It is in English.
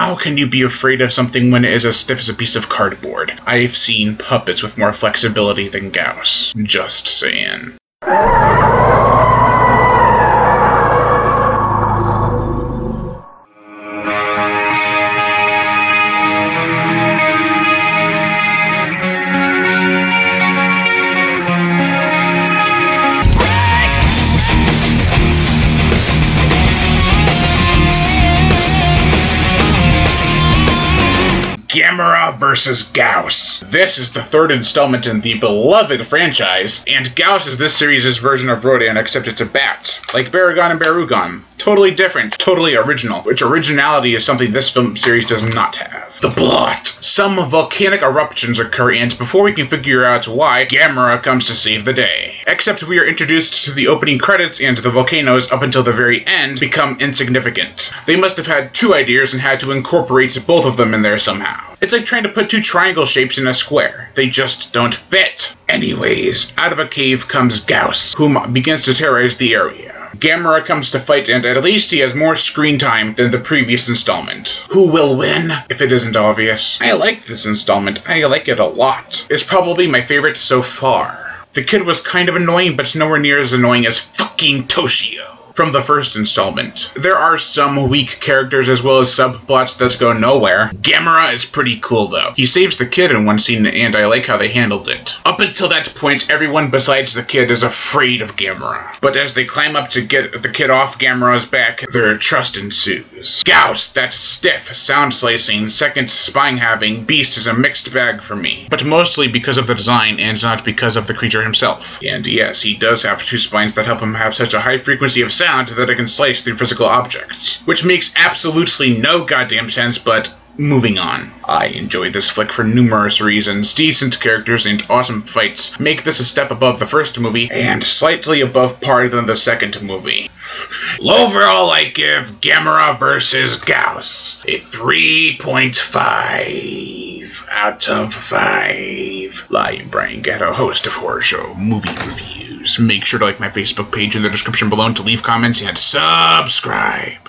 How can you be afraid of something when it is as stiff as a piece of cardboard? I've seen puppets with more flexibility than Gyaos. Just saying. Gamera vs. Gyaos. This is the third installment in the beloved franchise, and Gyaos is this series' version of Rodan, except it's a bat. Like Baragon and Barugon. Totally different, totally original, which originality is something this film series does not have. The plot. Some volcanic eruptions occur, and before we can figure out why, Gamera comes to save the day. Except we are introduced to the opening credits, and the volcanoes, up until the very end, become insignificant. They must have had two ideas and had to incorporate both of them in there somehow. It's like trying to put two triangle shapes in a square. They just don't fit. Anyways, out of a cave comes Gyaos, whom begins to terrorize the area. Gamera comes to fight, and at least he has more screen time than the previous installment. Who will win, if it isn't obvious? I like this installment. I like it a lot. It's probably my favorite so far. The kid was kind of annoying, but nowhere near as annoying as fucking Toshio from the first installment. There are some weak characters as well as subplots that go nowhere. Gamera is pretty cool though. He saves the kid in one scene, and I like how they handled it. Up until that point, everyone besides the kid is afraid of Gamera. But as they climb up to get the kid off Gamera's back, their trust ensues. Gyaos, that stiff, sound-slicing, second spine-having beast is a mixed bag for me. But mostly because of the design and not because of the creature himself. And yes, he does have two spines that help him have such a high frequency of sound that it can slice through physical objects. Which makes absolutely no goddamn sense, but moving on. I enjoyed this flick for numerous reasons. Decent characters and awesome fights make this a step above the first movie, and slightly above par than the second movie. Overall, I give Gamera vs. Gyaos a 3.5 out of 5. Lion Brian Gatto, host of Horror Show Movie Reviews. Make sure to like my Facebook page in the description below to leave comments and subscribe.